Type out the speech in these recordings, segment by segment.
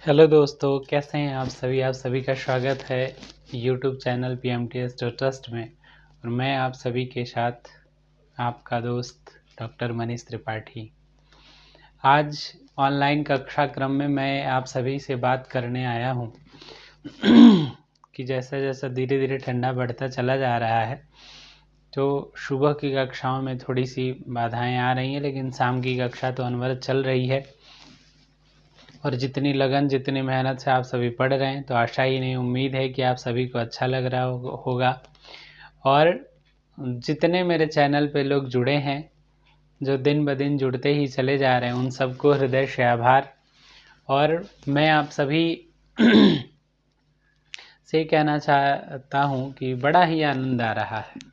Hello दोस्तों, कैसे हैं आप सभी का स्वागत है यूट्यूब चैनल PMTS ट्रस्ट में। और मैं आप सभी के साथ आपका दोस्त डॉक्टर मनीष त्रिपाठी। आज ऑनलाइन कक्षा क्रम में मैं आप सभी से बात करने आया हूं कि जैसा जैसा धीरे धीरे ठंडा बढ़ता चला जा रहा है तो सुबह की कक्षाओं में थोड़ी सी बाधाएं आ रही हैं, लेकिन शाम की कक्षा तो अनवरत चल रही है। और जितनी लगन जितनी मेहनत से आप सभी पढ़ रहे हैं तो आशा ही नहीं, उम्मीद है कि आप सभी को अच्छा लग रहा होगा। और जितने मेरे चैनल पे लोग जुड़े हैं, जो दिन ब दिन जुड़ते ही चले जा रहे हैं, उन सबको हृदय से आभार। और मैं आप सभी से कहना चाहता हूँ कि बड़ा ही आनंद आ रहा है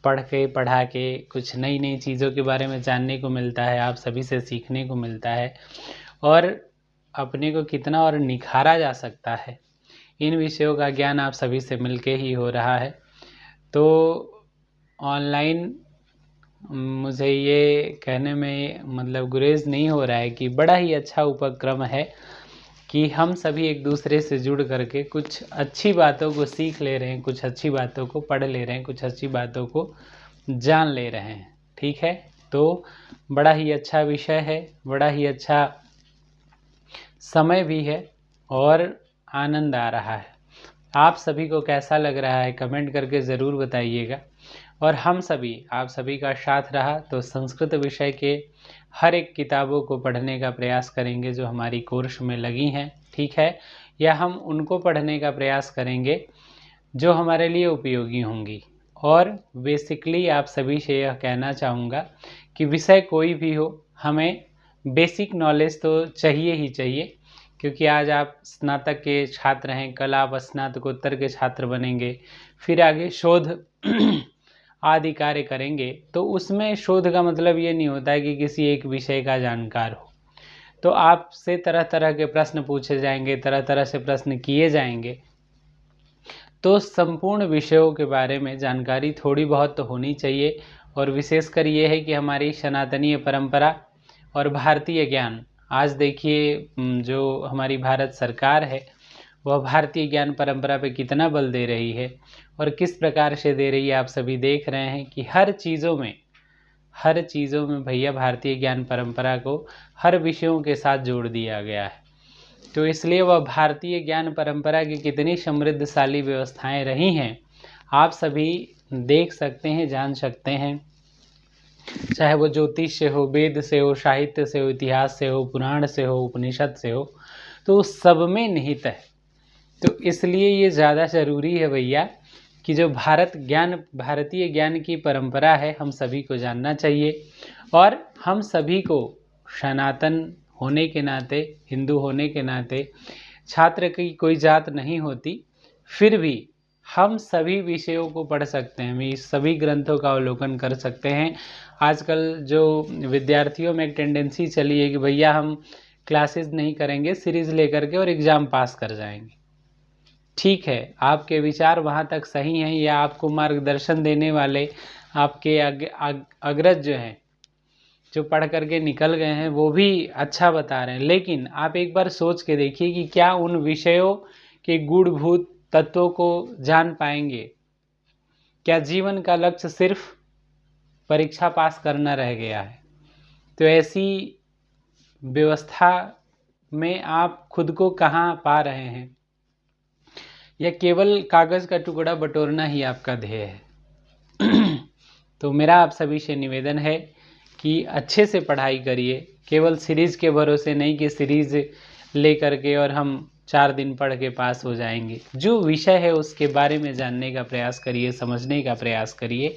पढ़ा के कुछ नई नई चीज़ों के बारे में जानने को मिलता है, आप सभी से सीखने को मिलता है और अपने को कितना और निखारा जा सकता है, इन विषयों का ज्ञान आप सभी से मिलके ही हो रहा है। तो ऑनलाइन मुझे ये कहने में मतलब गुरेज नहीं हो रहा है कि बड़ा ही अच्छा उपक्रम है कि हम सभी एक दूसरे से जुड़ करके कुछ अच्छी बातों को सीख ले रहे हैं, कुछ अच्छी बातों को पढ़ ले रहे हैं, कुछ अच्छी बातों को जान ले रहे हैं। ठीक है, तो बड़ा ही अच्छा विषय है, बड़ा ही अच्छा समय भी है और आनंद आ रहा है। आप सभी को कैसा लग रहा है कमेंट करके ज़रूर बताइएगा। और हम सभी आप सभी का साथ रहा तो संस्कृत विषय के हर एक किताबों को पढ़ने का प्रयास करेंगे जो हमारी कोर्स में लगी हैं, ठीक है, या हम उनको पढ़ने का प्रयास करेंगे जो हमारे लिए उपयोगी होंगी। और बेसिकली आप सभी से यह कहना चाहूँगा कि विषय कोई भी हो, हमें बेसिक नॉलेज तो चाहिए ही चाहिए, क्योंकि आज आप स्नातक के छात्र हैं, कल आप स्नातकोत्तर के छात्र बनेंगे, फिर आगे शोध आदि कार्य करेंगे। तो उसमें शोध का मतलब ये नहीं होता है कि किसी एक विषय का जानकार हो। तो आपसे तरह तरह के प्रश्न पूछे जाएंगे, तरह तरह से प्रश्न किए जाएंगे, तो संपूर्ण विषयों के बारे में जानकारी थोड़ी बहुत तो होनी चाहिए। और विशेषकर ये है कि हमारी सनातनीय परंपरा और भारतीय ज्ञान, आज देखिए जो हमारी भारत सरकार है वह भारतीय ज्ञान परंपरा पे कितना बल दे रही है और किस प्रकार से दे रही है। आप सभी देख रहे हैं कि हर चीज़ों में भैया भारतीय ज्ञान परंपरा को हर विषयों के साथ जोड़ दिया गया है। तो इसलिए वह भारतीय ज्ञान परंपरा की कितनी समृद्धशाली व्यवस्थाएं रही हैं, आप सभी देख सकते हैं, जान सकते हैं। चाहे वो ज्योतिष से हो, वेद से हो, साहित्य से हो, इतिहास से हो, पुराण से हो, उपनिषद से हो, तो सब में निहित है। तो इसलिए ये ज़्यादा ज़रूरी है भैया कि जो भारतीय ज्ञान की परंपरा है, हम सभी को जानना चाहिए। और हम सभी को सनातन होने के नाते, हिंदू होने के नाते, छात्र की कोई जात नहीं होती, फिर भी हम सभी विषयों को पढ़ सकते हैं, हम इस सभी ग्रंथों का अवलोकन कर सकते हैं। आजकल जो विद्यार्थियों में एक टेंडेंसी चली है कि भैया हम क्लासेस नहीं करेंगे, सीरीज लेकर के और एग्ज़ाम पास कर जाएंगे। ठीक है, आपके विचार वहाँ तक सही हैं, या आपको मार्गदर्शन देने वाले आपके अग्रज जो हैं, जो पढ़ करके निकल गए हैं, वो भी अच्छा बता रहे हैं। लेकिन आप एक बार सोच के देखिए कि क्या उन विषयों के गूढ़भूत तत्वों को जान पाएंगे? क्या जीवन का लक्ष्य सिर्फ परीक्षा पास करना रह गया है? तो ऐसी व्यवस्था में आप खुद को कहाँ पा रहे हैं? या केवल कागज़ का टुकड़ा बटोरना ही आपका ध्येय है? तो मेरा आप सभी से निवेदन है कि अच्छे से पढ़ाई करिए, केवल सीरीज़ के भरोसे नहीं कि सीरीज़ ले करके और हम 4 दिन पढ़ के पास हो जाएंगे। जो विषय है उसके बारे में जानने का प्रयास करिए, समझने का प्रयास करिए,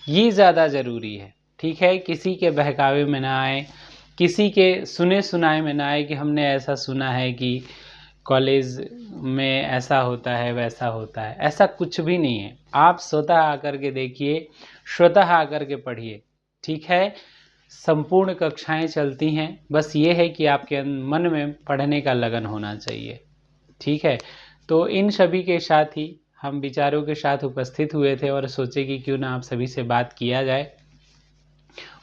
ये ज़्यादा ज़रूरी है। ठीक है, किसी के बहकावे में ना आए, किसी के सुने सुनाए में ना आए कि हमने ऐसा सुना है कि कॉलेज में ऐसा होता है, वैसा होता है। ऐसा कुछ भी नहीं है। आप स्वतः आकर के देखिए, स्वतः आकर के पढ़िए। ठीक है, संपूर्ण कक्षाएं चलती हैं, बस ये है कि आपके मन में पढ़ने का लगन होना चाहिए। ठीक है, तो इन सभी के साथ ही हम विचारों के साथ उपस्थित हुए थे और सोचे कि क्यों ना आप सभी से बात किया जाए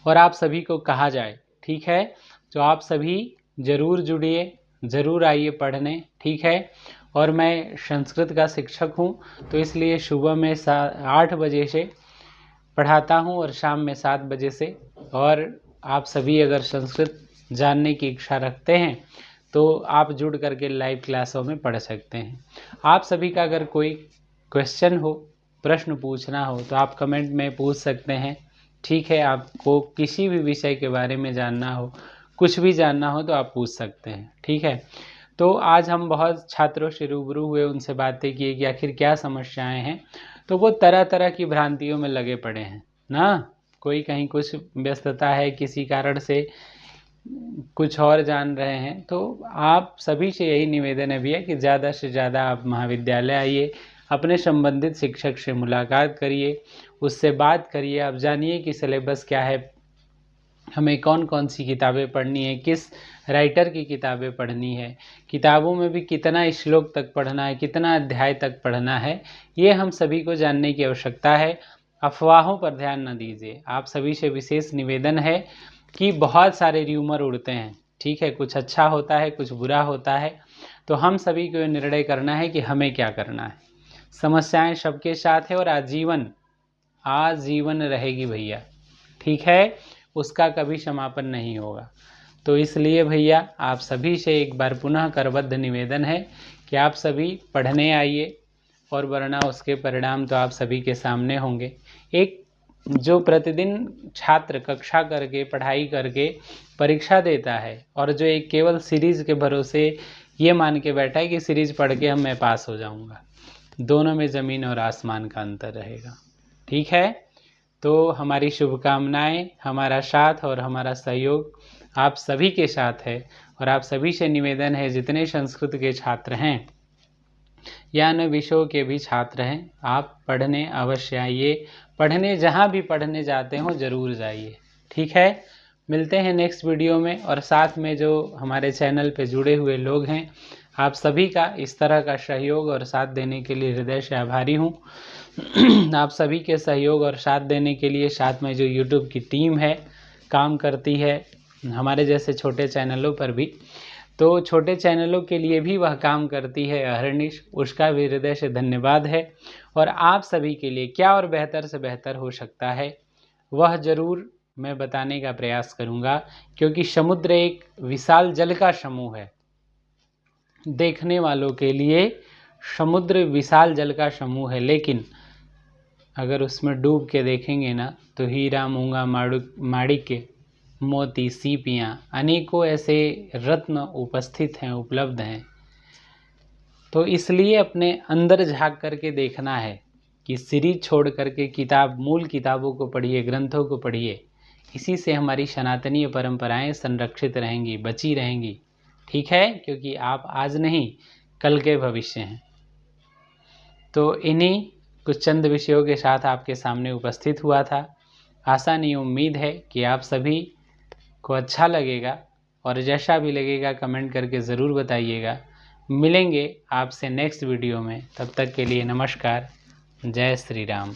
और आप सभी को कहा जाए। ठीक है, तो आप सभी ज़रूर जुड़िए, ज़रूर आइए पढ़ने, ठीक है। और मैं संस्कृत का शिक्षक हूँ, तो इसलिए सुबह में 8 बजे से पढ़ाता हूँ और शाम में 7 बजे से। और आप सभी अगर संस्कृत जानने की इच्छा रखते हैं तो आप जुड़ करके लाइव क्लासों में पढ़ सकते हैं। आप सभी का अगर कोई क्वेश्चन हो, प्रश्न पूछना हो, तो आप कमेंट में पूछ सकते हैं, ठीक है। आपको किसी भी विषय के बारे में जानना हो, कुछ भी जानना हो, तो आप पूछ सकते हैं, ठीक है। तो आज हम बहुत छात्रों से रूबरू हुए, उनसे बातें की कि आखिर क्या समस्याएं हैं। तो वो तरह तरह की भ्रांतियों में लगे पड़े हैं ना। कोई कहीं कुछ व्यस्तता है, किसी कारण से कुछ और जान रहे हैं। तो आप सभी से यही निवेदन है भैया कि ज़्यादा से ज़्यादा आप महाविद्यालय आइए, अपने संबंधित शिक्षक से मुलाकात करिए, उससे बात करिए। आप जानिए कि सिलेबस क्या है, हमें कौन कौन सी किताबें पढ़नी है, किस राइटर की किताबें पढ़नी है, किताबों में भी कितना श्लोक तक पढ़ना है, कितना अध्याय तक पढ़ना है, ये हम सभी को जानने की आवश्यकता है। अफवाहों पर ध्यान न दीजिए। आप सभी से विशेष निवेदन है कि बहुत सारे र्यूमर उड़ते हैं, ठीक है। कुछ अच्छा होता है, कुछ बुरा होता है। तो हम सभी को निर्णय करना है कि हमें क्या करना है। समस्याएं सबके साथ है और आजीवन रहेगी भैया, ठीक है। उसका कभी समापन नहीं होगा। तो इसलिए भैया आप सभी से एक बार पुनः करबद्ध निवेदन है कि आप सभी पढ़ने आइए, और वरना उसके परिणाम तो आप सभी के सामने होंगे। एक जो प्रतिदिन छात्र कक्षा करके, पढ़ाई करके परीक्षा देता है, और जो एक केवल सीरीज़ के भरोसे ये मान के बैठा है कि सीरीज़ पढ़ के मैं पास हो जाऊंगा, दोनों में ज़मीन और आसमान का अंतर रहेगा, ठीक है। तो हमारी शुभकामनाएं, हमारा साथ और हमारा सहयोग आप सभी के साथ है। और आप सभी से निवेदन है, जितने संस्कृत के छात्र हैं या अन्य विषयों के भी छात्र हैं, आप पढ़ने अवश्य आइए। पढ़ने जहाँ भी पढ़ने जाते हो ज़रूर जाइए, ठीक है। मिलते हैं नेक्स्ट वीडियो में। और साथ में जो हमारे चैनल पे जुड़े हुए लोग हैं, आप सभी का इस तरह का सहयोग और साथ देने के लिए हृदय से आभारी हूँ। आप सभी के सहयोग और साथ देने के लिए साथ में जो YouTube की टीम है काम करती है, हमारे जैसे छोटे चैनलों पर भी, तो छोटे चैनलों के लिए भी वह काम करती है अहर्निश, उसका भी हृदय से धन्यवाद है। और आप सभी के लिए क्या और बेहतर से बेहतर हो सकता है, वह ज़रूर मैं बताने का प्रयास करूँगा। क्योंकि समुद्र एक विशाल जल का समूह है। देखने वालों के लिए समुद्र विशाल जल का समूह है, लेकिन अगर उसमें डूब के देखेंगे ना, तो हीरा, मूंगा, माणिक्य, मोती, सीपियाँ, अनेकों ऐसे रत्न उपस्थित हैं, उपलब्ध हैं। तो इसलिए अपने अंदर झांक करके देखना है कि सीरीज छोड़ करके मूल किताबों को पढ़िए, ग्रंथों को पढ़िए। इसी से हमारी सनातनीय परंपराएं संरक्षित रहेंगी, बची रहेंगी, ठीक है। क्योंकि आप आज नहीं, कल के भविष्य हैं। तो इन्हीं कुछ चंद विषयों के साथ आपके सामने उपस्थित हुआ था। आशा नहीं, उम्मीद है कि आप सभी को अच्छा लगेगा, और जैसा भी लगेगा कमेंट करके ज़रूर बताइएगा। मिलेंगे आपसे नेक्स्ट वीडियो में, तब तक के लिए नमस्कार, जय श्री राम।